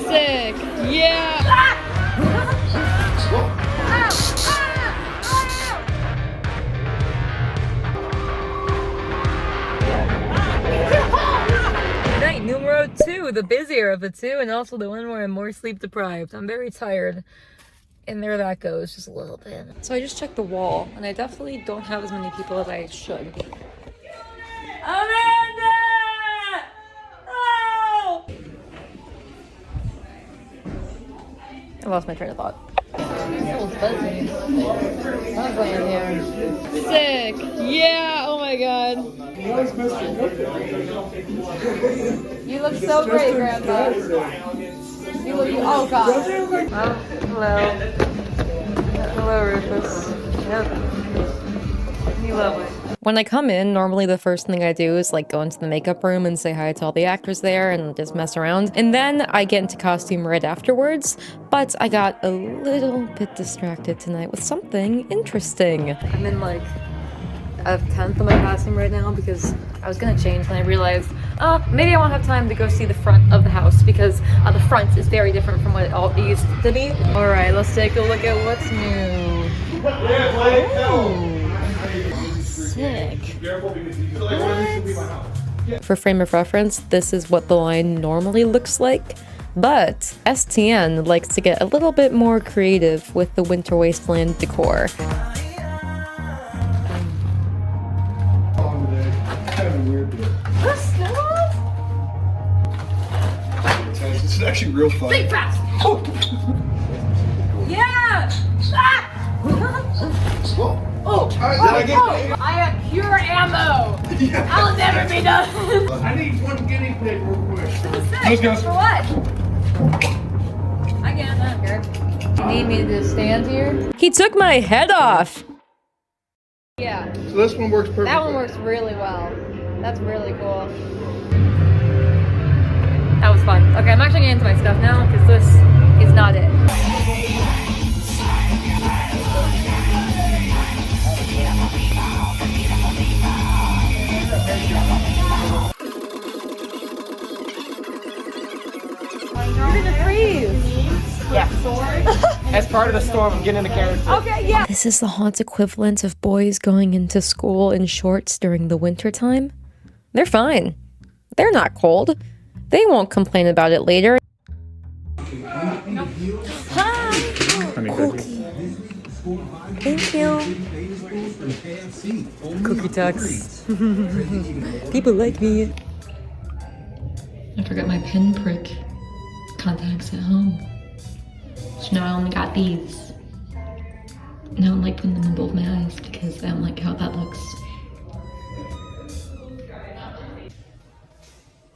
Sick. Yeah. Night numero 2, the busier of the two, and also the one where I'm more sleep deprived. I'm very tired. And there that goes, just a little bit. So I just checked the wall, and I definitely don't have as many people as I should. Amanda! Oh! I lost my train of thought. Sick! Yeah! Oh my god. You look so great, Grandpa. You look. Oh god. Oh, hello. Hello, Rufus. Yep. You lovely. When I come in, normally the first thing I do is like go into the makeup room and say hi to all the actors there and just mess around. And then I get into costume right afterwards. But I got a little bit distracted tonight with something interesting. I'm in like a 10th of my costume right now because I was gonna change and I realized, maybe I won't have time to go see the front of the house because the front is very different from what it all used to be. All right, let's take a look at what's new. Ooh. Sick. What? For frame of reference, this is what the line normally looks like, but STN likes to get a little bit more creative with the Winter Wasteland decor. This is actually real fun. Think fast! Oh. Yeah! Ah! Oh, I have pure ammo! Yeah. I'll never be done! I need one guinea pig real quick. Let's go. For what? I don't care. You need me to stand here? He took my head off! Yeah. So this one works perfectly. That one works really well. That's really cool. That was fun. Okay, I'm actually getting into my stuff now because this is not it. You're gonna freeze. Yeah. As part of the storm, I'm getting into character. Okay, yeah. This is the haunt equivalent of boys going into school in shorts during the winter time. They're fine. They're not cold. They won't complain about it later. Hi! Cookie. Thank you. Cookie tucks. People like me. I forgot my pinprick contacts at home. So now I only got these. Now I'm like putting them in both my eyes because I don't like how that looks.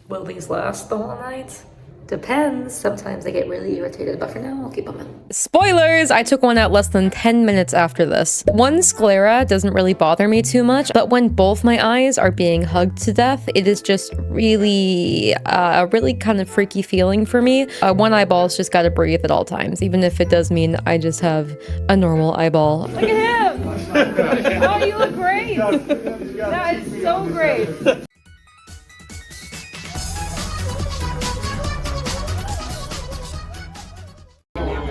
Will these last the whole night? Depends. Sometimes I get really irritated, but for now, I'll keep them in. Spoilers! I took one out less than 10 minutes after this. One sclera doesn't really bother me too much, but when both my eyes are being hugged to death, it is just really, a really kind of freaky feeling for me. One eyeball's just gotta breathe at all times, even if it does mean I just have a normal eyeball. Look at him! Oh, you look great! That is so great!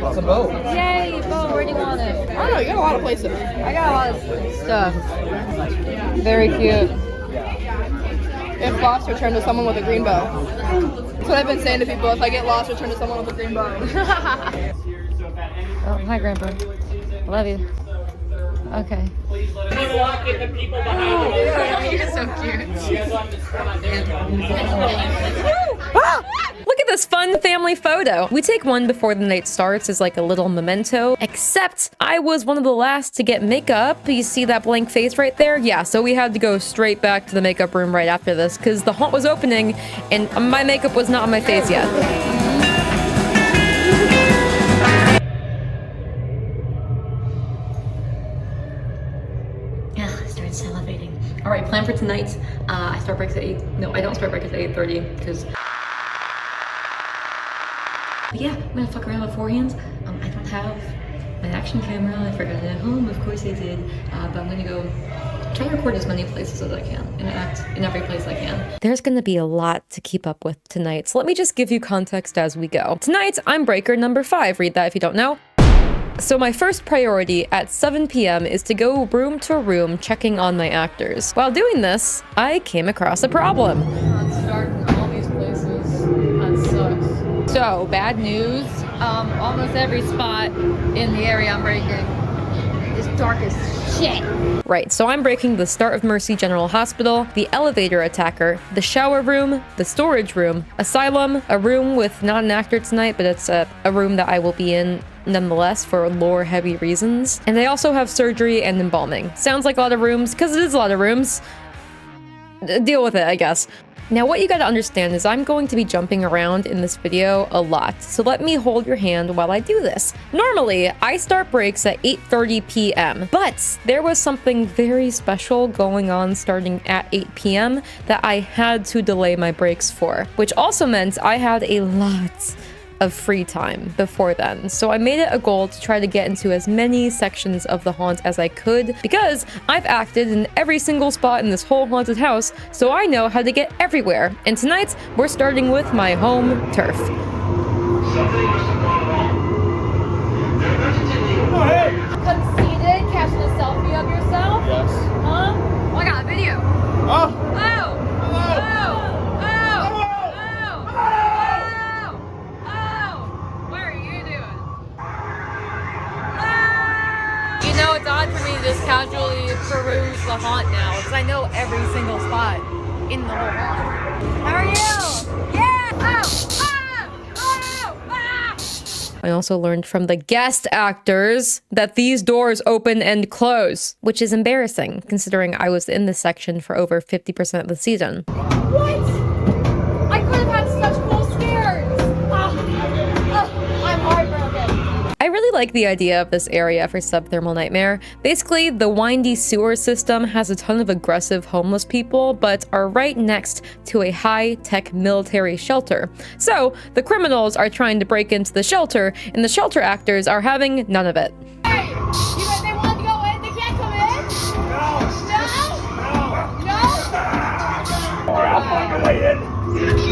It's a boat. Yay, boat, where do you want it? I don't know, you got a lot of places. I got a lot of stuff. Very cute. If lost, return to someone with a green bow. That's what I've been saying to people. If I get lost, return to someone with a green bow. Oh, hi, Grandpa. Love you. Okay. You're so cute. Look at this fun family photo. We take one before the night starts as like a little memento, except I was one of the last to get makeup. You see that blank face right there? Yeah, so we had to go straight back to the makeup room right after this because the haunt was opening and my makeup was not on my face yet. Salivating. All right, plan for tonight. I start breaks at 8. No, I don't start breaks at 8:30 because. But yeah, I'm gonna fuck around beforehand. I don't have my action camera. I forgot it at home. Of course I did. But I'm gonna go try to record as many places as I can and act in every place I can. There's gonna be a lot to keep up with tonight, so let me just give you context as we go. Tonight, I'm breaker number 5. Read that if you don't know. So my first priority at 7 p.m. is to go room to room checking on my actors. While doing this, I came across a problem. Starting all these places. That sucks. So, bad news. Almost every spot in the area I'm breaking is dark as shit. Right, so I'm breaking the Start of Mercy General Hospital, the elevator attacker, the shower room, the storage room, asylum, a room with not an actor tonight, but it's a room that I will be in nonetheless for lore-heavy reasons. And they also have surgery and embalming. Sounds like a lot of rooms, because it is a lot of rooms. Deal with it, I guess. Now, what you gotta understand is I'm going to be jumping around in this video a lot, so let me hold your hand while I do this. Normally, I start breaks at 8:30 p.m., but there was something very special going on starting at 8 p.m. that I had to delay my breaks for, which also meant I had a lot of free time before then. So I made it a goal to try to get into as many sections of the haunt as I could, because I've acted in every single spot in this whole haunted house, so I know how to get everywhere. And tonight, we're starting with my home turf. Conceited, catching a selfie of yourself? Yes. Huh? Oh, I got a video. Oh! Oh! It's odd for me to just casually peruse the haunt now, because I know every single spot in the whole haunt. How are you? Yeah! I also learned from the guest actors that these doors open and close, which is embarrassing, considering I was in this section for over 50% of the season. What? I could have had such cool scares! I'm heartbroken. I really like the idea of this area for Subthermal Nightmare. Basically, the windy sewer system has a ton of aggressive homeless people, but are right next to a high-tech military shelter. So, the criminals are trying to break into the shelter, and the shelter actors are having none of it. Hey! You guys, they want to go in? They can't come in? No! No? No? I'll find a way in.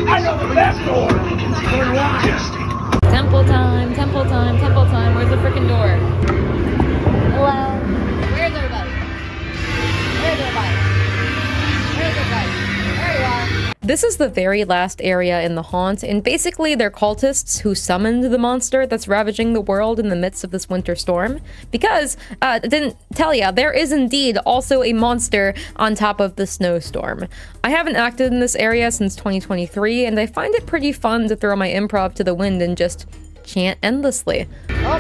I know the best door. Turn around. Temple time, temple time, temple time. Where's the freaking door? Hello? Where's everybody? Where's everybody? Where's everybody? There you are. This is the very last area in the haunt, and basically they're cultists who summoned the monster that's ravaging the world in the midst of this winter storm. Because, I didn't tell ya, there is indeed also a monster on top of the snowstorm. I haven't acted in this area since 2023, and I find it pretty fun to throw my improv to the wind and just chant endlessly. Oh,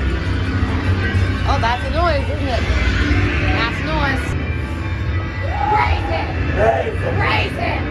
that's a noise, isn't it? That's a noise. Praise it! Praise it!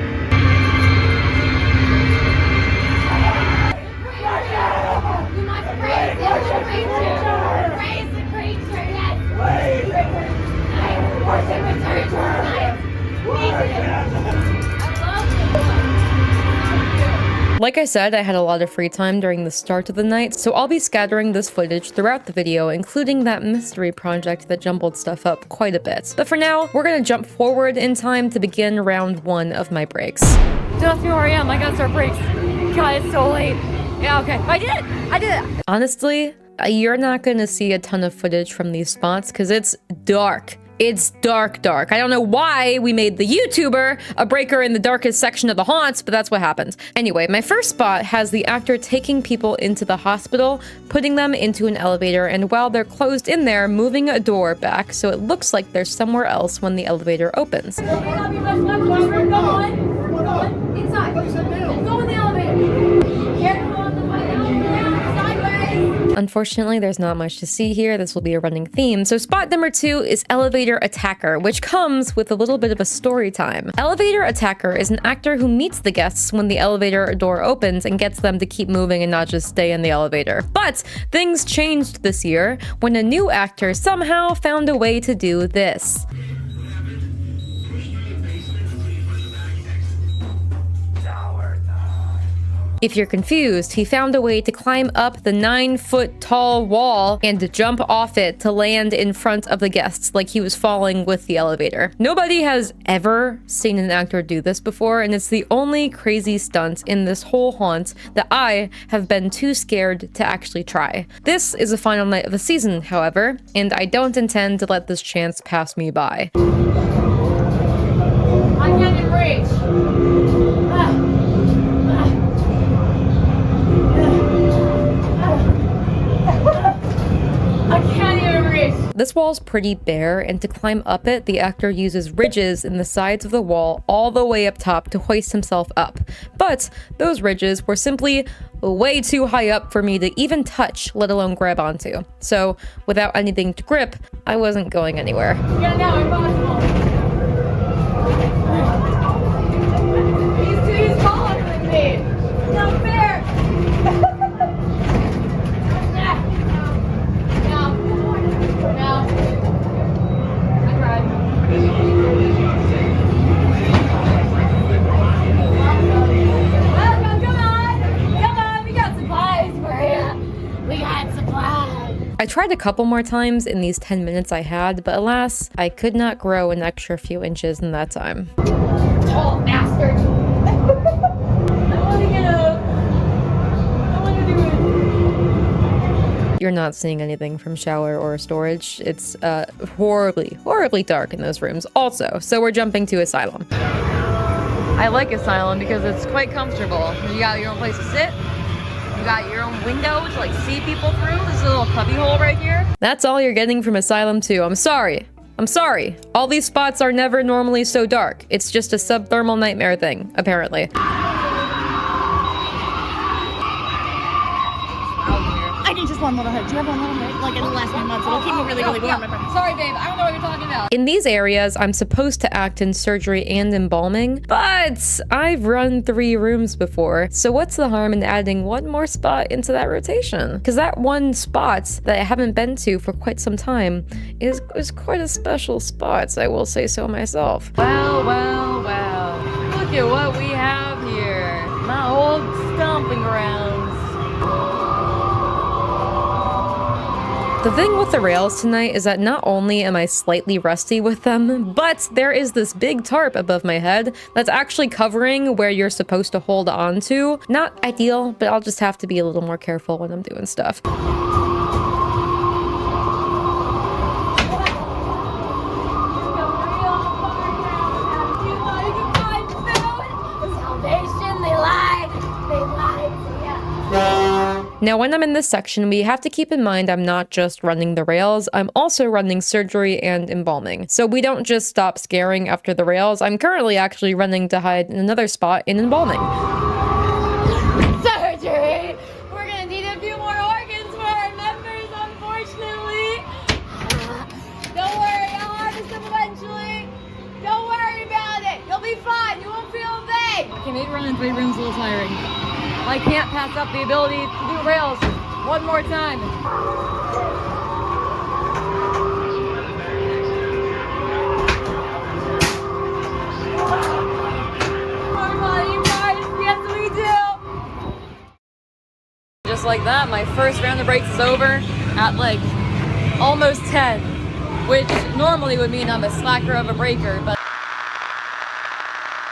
Like I said, I had a lot of free time during the start of the night, so I'll be scattering this footage throughout the video, including that mystery project that jumbled stuff up quite a bit. But for now, we're gonna jump forward in time to begin round 1 of my breaks. Don't ask me where I am, I gotta start breaks. God, it's so late. Yeah, okay, I did it! Honestly, you're not gonna see a ton of footage from these spots, because it's dark. It's dark. I don't know why we made the YouTuber a breaker in the darkest section of the haunts, but that's what happened. Anyway, my first spot has the actor taking people into the hospital, putting them into an elevator, and while they're closed in there, moving a door back so it looks like they're somewhere else when the elevator opens. Go on. Inside. Go in the elevator. Careful on the way out. Sideways. Unfortunately, there's not much to see here. This will be a running theme. So spot number 2 is Elevator Attacker, which comes with a little bit of a story time. Elevator Attacker is an actor who meets the guests when the elevator door opens and gets them to keep moving and not just stay in the elevator. But things changed this year when a new actor somehow found a way to do this. If you're confused, he found a way to climb up the 9-foot tall wall and jump off it to land in front of the guests like he was falling with the elevator. Nobody has ever seen an actor do this before, and it's the only crazy stunt in this whole haunt that I have been too scared to actually try. This is the final night of the season, however, and I don't intend to let this chance pass me by. I can't even reach. I can't even reach. This wall's pretty bare, and to climb up it, the actor uses ridges in the sides of the wall all the way up top to hoist himself up. But those ridges were simply way too high up for me to even touch, let alone grab onto. So without anything to grip, I wasn't going anywhere. Yeah, no, impossible. He's taller than me. Not fair. No. I tried. Welcome, come on, we got supplies for you. We got supplies. I tried a couple more times in these 10 minutes I had, but alas, I could not grow an extra few inches in that time. Tall bastard. I want to get up. I want to do it. You're not seeing anything from shower or storage. It's horribly dark in those rooms also, so we're jumping to Asylum. I like Asylum because it's quite comfortable. You got your own place to sit. You got your own window to like see people through. There's a little cubby hole right here. That's all you're getting from Asylum 2. I'm sorry. All these spots are never normally so dark. It's just a subthermal nightmare thing, apparently. I need just one little hood. Do you have one little hood? Like it'll last me months. It'll keep me really warm. I promise. Sorry, babe. I don't know what you're talking about. In these areas, I'm supposed to act in surgery and embalming, but I've run 3 rooms before, so what's the harm in adding one more spot into that rotation? Because that one spot that I haven't been to for quite some time is quite a special spot, I will say so myself. Well. Look at what we have here. My old stomping grounds. The thing with the rails tonight is that not only am I slightly rusty with them, but there is this big tarp above my head that's actually covering where you're supposed to hold on to. Not ideal, but I'll just have to be a little more careful when I'm doing stuff. Now, when I'm in this section, we have to keep in mind I'm not just running the rails, I'm also running surgery and embalming. So we don't just stop scaring after the rails, I'm currently actually running to hide in another spot in embalming. Surgery! We're gonna need a few more organs for our members, unfortunately. Don't worry, I'll harvest them eventually. Don't worry about it. You'll be fine. You won't feel a thing. Okay, maybe running 3 rooms is a little tiring. I can't pass up the ability to do rails one more time. Yes, we do. Just like that, my first round of breaks is over at like almost 10, which normally would mean I'm a slacker of a breaker, but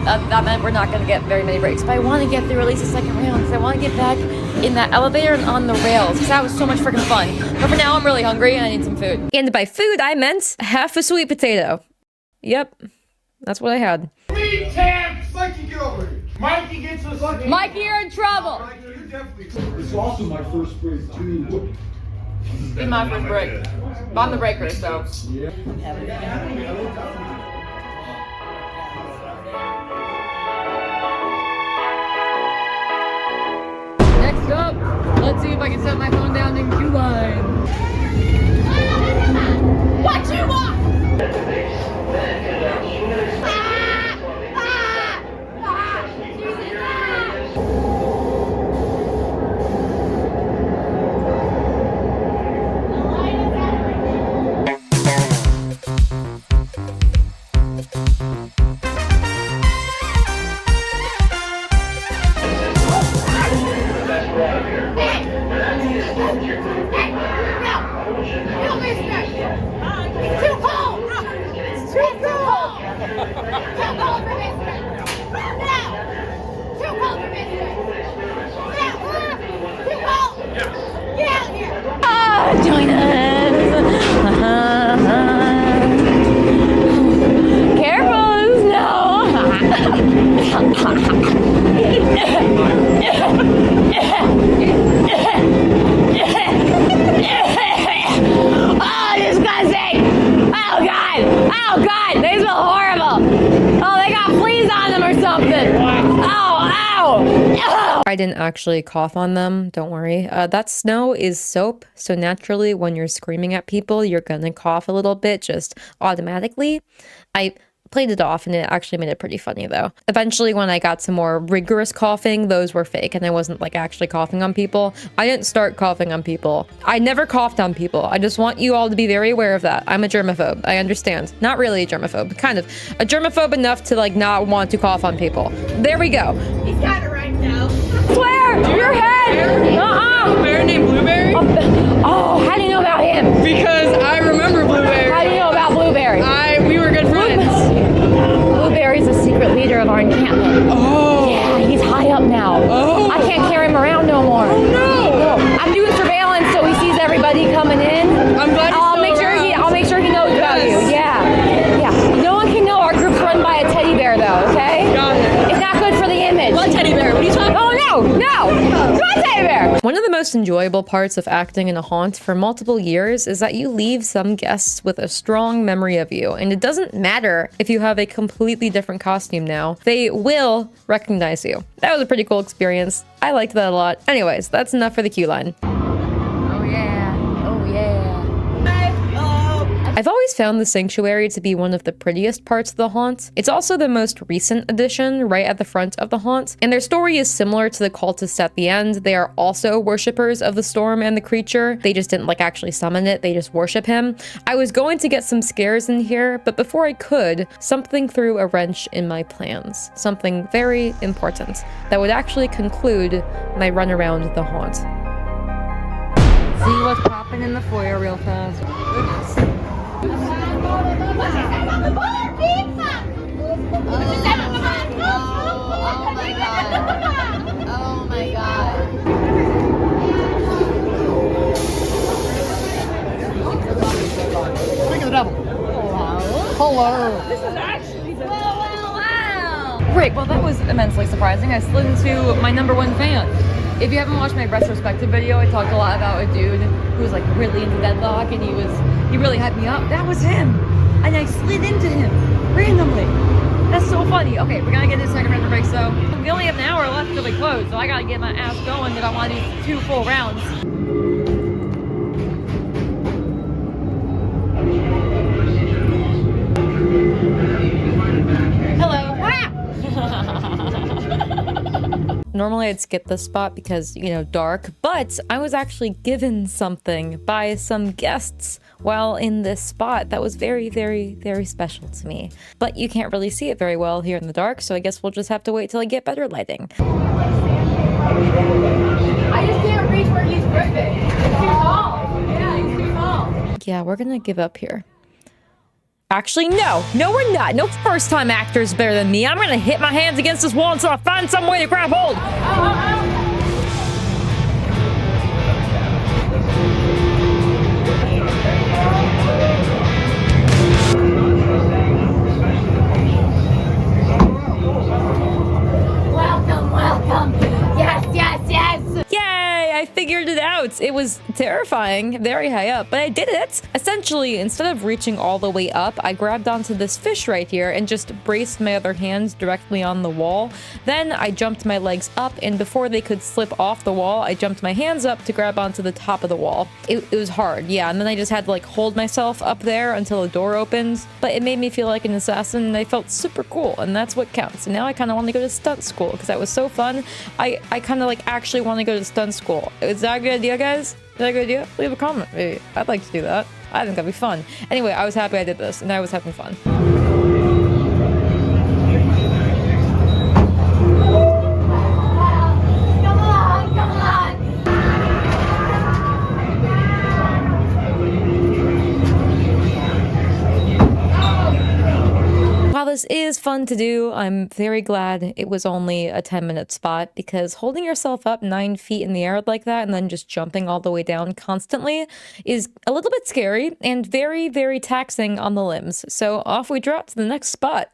that meant we're not going to get very many breaks. But I want to get through at least the second round because I want to get back in that elevator and on the rails because that was so much freaking fun. But for now, I'm really hungry and I need some food. And by food, I meant half a sweet potato. Yep, that's what I had. Speed champs! Mikey, get over here. Mikey gets us. Mikey, you're in trouble. You're definitely. It's also my first break too. Be my first break. I'm the breaker, so. Yeah. Next up, let's see if I can set my phone down in queue line. What you want? Join us. Careful, oh, disgusting! Oh god! Oh god! They smell horrible! Oh, they got fleas on them or something! Oh, ow! I didn't actually cough on them, don't worry. That snow is soap, so naturally when you're screaming at people, you're gonna cough a little bit just automatically. I played it off and it actually made it pretty funny though. Eventually when I got some more rigorous coughing, those were fake and I wasn't like actually coughing on people. I didn't start coughing on people. I never coughed on people. I just want you all to be very aware of that. I'm a germaphobe. I understand. Not really a germaphobe, kind of. A germaphobe enough to like not want to cough on people. There we go. He's got it right now. Swear! Your head! A bear named Blueberry? Oh, how do you know about him? Because I remember Blueberry. How do you know about Blueberry? We were good friends. Blueberry's the secret leader of our encampment. Oh. Yeah, he's high up now. Oh. I can't carry him around no more. Oh no. I'm doing surveillance so he sees everybody coming in. I'm glad he's I'll still make sure around. I'll make sure he knows about you. Yes. Yeah. Yeah. No one can know our group's run by a teddy bear though, okay? Got it. It's not good for the image. What teddy bear? What are you talking about? Oh no! Not teddy bear! One of the most enjoyable parts of acting in a haunt for multiple years is that you leave some guests with a strong memory of you, and it doesn't matter if you have a completely different costume now, they will recognize you. That was a pretty cool experience. I liked that a lot. Anyways, that's enough for the queue line. Oh yeah. Oh yeah. I've always found the sanctuary to be one of the prettiest parts of the haunt. It's also the most recent addition right at the front of the haunt, and their story is similar to the cultists at the end. They are also worshippers of the storm and the creature. They just didn't like actually summon it, they just worship him. I was going to get some scares in here, but before I could, something threw a wrench in my plans. Something very important that would actually conclude my run around the haunt. See what's popping in the foyer real fast. Goodness. Oh my god. Speaking of the devil. Hello. This is actually the Great, well that was immensely surprising. I slid into my #1 fan. If you haven't watched my retrospective video, I talked a lot about a dude who was like really into Deadlock and he really hyped me up. That was him. And I slid into him randomly. That's so funny. Okay, we're gonna get into the second round of break, so we only have an hour left till we close, so I gotta get my ass going if I want to do 2 full rounds. Normally I'd skip this spot because, you know, dark, but I was actually given something by some guests while in this spot that was very, very, very special to me. But you can't really see it very well here in the dark, so I guess we'll just have to wait till I get better lighting. I just can't reach where he's gripping. He's too tall. Yeah, he's too tall. Yeah, we're gonna give up here. Actually, no, we're not. No first-time actor's better than me. I'm gonna hit my hands against this wall until I find some way to grab hold. Welcome. Yes. Yay, I figured it out. It was terrifying, very high up, but I did it. Essentially, instead of reaching all the way up, I grabbed onto this fish right here and just braced my other hands directly on the wall. Then I jumped my legs up, and before they could slip off the wall, I jumped my hands up to grab onto the top of the wall. It was hard, yeah, and then I just had to like hold myself up there until the door opened, but it made me feel like an assassin, and I felt super cool, and that's what counts. And now I kind of want to go to stunt school because that was so fun. I kind of like actually want to go to stunt school. Is that a good idea, guys? Is that a good idea? Leave a comment, maybe. I'd like to do that. I think that'd be fun. Anyway, I was happy I did this, and I was having fun. Come on. This is fun to do. I'm very glad it was only a 10-minute spot because holding yourself up 9 feet in the air like that and then just jumping all the way down constantly is a little bit scary and very, very taxing on the limbs. So off we drop to the next spot.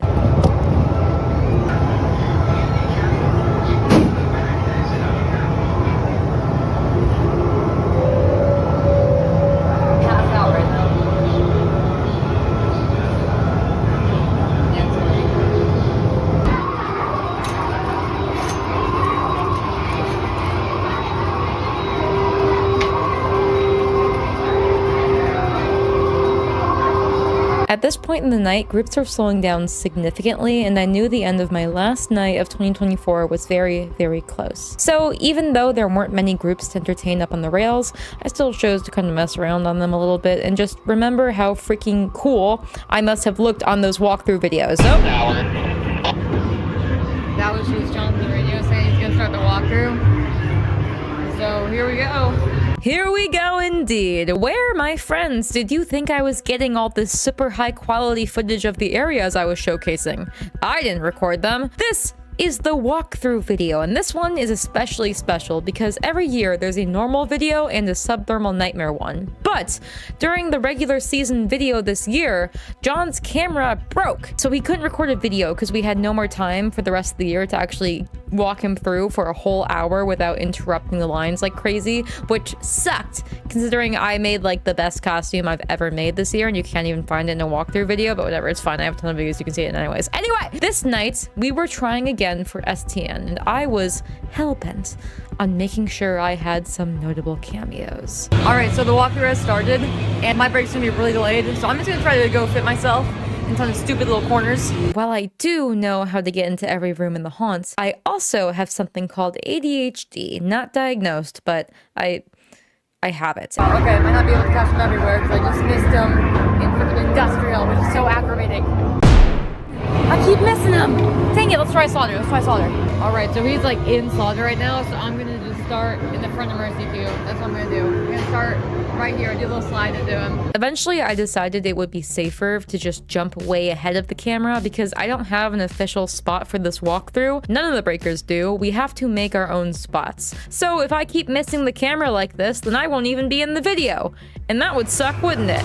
At this point in the night, groups were slowing down significantly, and I knew the end of my last night of 2024 was very, very close. So even though there weren't many groups to entertain up on the rails, I still chose to kind of mess around on them a little bit and just remember how freaking cool I must have looked on those walkthrough videos. Oh. That was just John on the radio saying he's gonna start the walkthrough. So here we go. Here we go indeed. Where, my friends, did you think I was getting all this super high quality footage of the areas I was showcasing? I didn't record them. This is the walkthrough video, and this one is especially special because every year there's a normal video and a subthermal nightmare one. But during the regular season video this year, John's camera broke, so he couldn't record a video because we had no more time for the rest of the year to actually walk him through for a whole hour without interrupting the lines like crazy, which sucked considering I made like the best costume I've ever made this year and you can't even find it in a walkthrough video, but whatever, it's fine. I have a ton of videos, you can see it anyways. Anyway, this night we were trying again for STN and I was hellbent on making sure I had some notable cameos. All right, so the walkthrough has started and my break's gonna be really delayed, so I'm just gonna try to go fit myself in tons of stupid little corners. While I do know how to get into every room in the haunts, I also have something called ADHD. Not diagnosed, but I have it. Okay, I might not be able to catch him everywhere because I just missed him in freaking industrial, which is so aggravating. I keep missing him. Dang it, let's try Slaughter. All right, so he's like in Slaughter right now, so I'm gonna just start in the front of Mercy queue. That's what I'm gonna do. I'm gonna start right here, do a little slide into him. Eventually, I decided it would be safer to just jump way ahead of the camera because I don't have an official spot for this walkthrough. None of the breakers do. We have to make our own spots. So if I keep missing the camera like this, then I won't even be in the video. And that would suck, wouldn't it?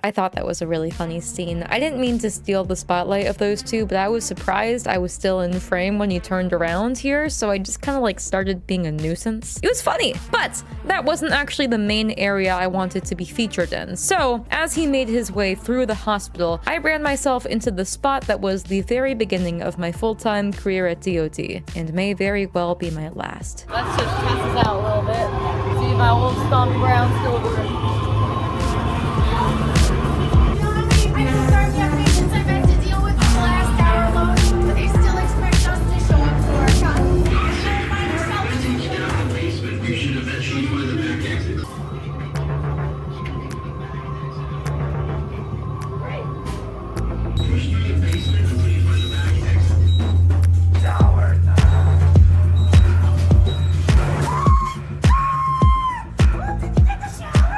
I thought that was a really funny scene. I didn't mean to steal the spotlight of those two, but I was surprised I was still in frame when he turned around here, so I just kind of like started being a nuisance. It was funny, but that wasn't actually the main area I wanted to be featured in. So, as he made his way through the hospital, I ran myself into the spot that was the very beginning of my full-time career at DoD, and may very well be my last. Let's just test this out a little bit. See if my old stomping ground still works. Take a shower!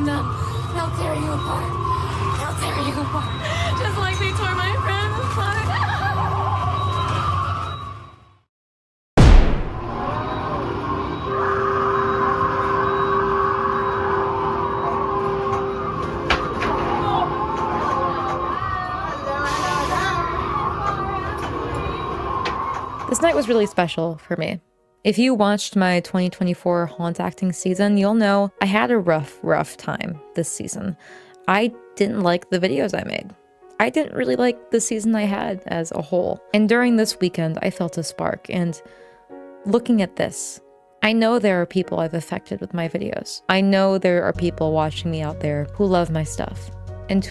between them. They'll tear you apart. They'll tear you apart. Just like they tore my friend apart. This night was really special for me. If you watched my 2024 haunt acting season, you'll know I had a rough time this season. I didn't like the videos I made. I didn't really like the season I had as a whole. And during this weekend, I felt a spark. And looking at this, I know there are people I've affected with my videos. I know there are people watching me out there who love my stuff and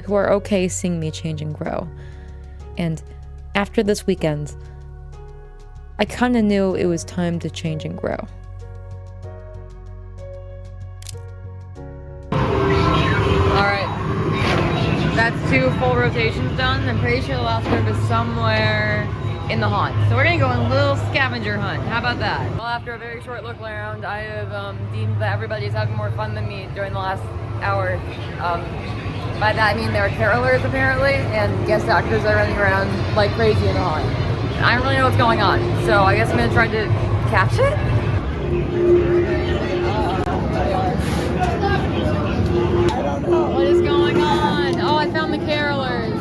who are okay seeing me change and grow. And after this weekend, I kind of knew it was time to change and grow. Alright, that's 2 full rotations done. I'm pretty sure the last group is somewhere in the haunt. So we're gonna go on a little scavenger hunt. How about that? Well, after a very short look around, I have deemed that everybody's having more fun than me during the last hour. By that I mean there are carolers apparently, and guest actors are running around like crazy in the haunt. I don't really know what's going on, so I guess I'm gonna try to catch it? I don't know. What is going on? Oh, I found the carolers.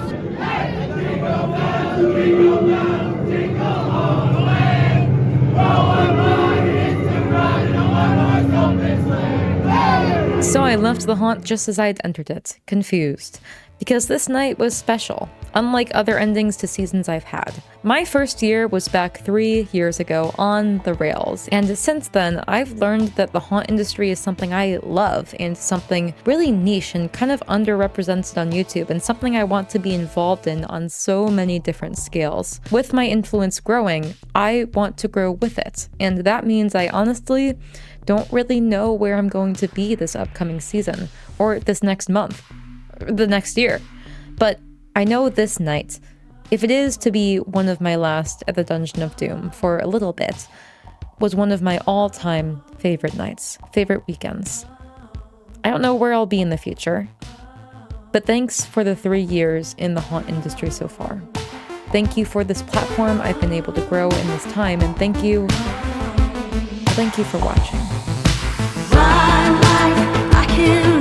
So I left the haunt just as I'd entered it, confused. Because this night was special, unlike other endings to seasons I've had. My first year was back 3 years ago on the rails, and since then, I've learned that the haunt industry is something I love, and something really niche and kind of underrepresented on YouTube, and something I want to be involved in on so many different scales. With my influence growing, I want to grow with it, and that means I honestly don't really know where I'm going to be this upcoming season, or this next month. The next year. But I know this night, if it is to be one of my last at the Dungeon of Doom for a little bit, was one of my all-time favorite nights, favorite weekends. I don't know where I'll be in the future, but thanks for the 3 years in the haunt industry so far. Thank you for this platform I've been able to grow in this time, and thank you for watching. My life, I can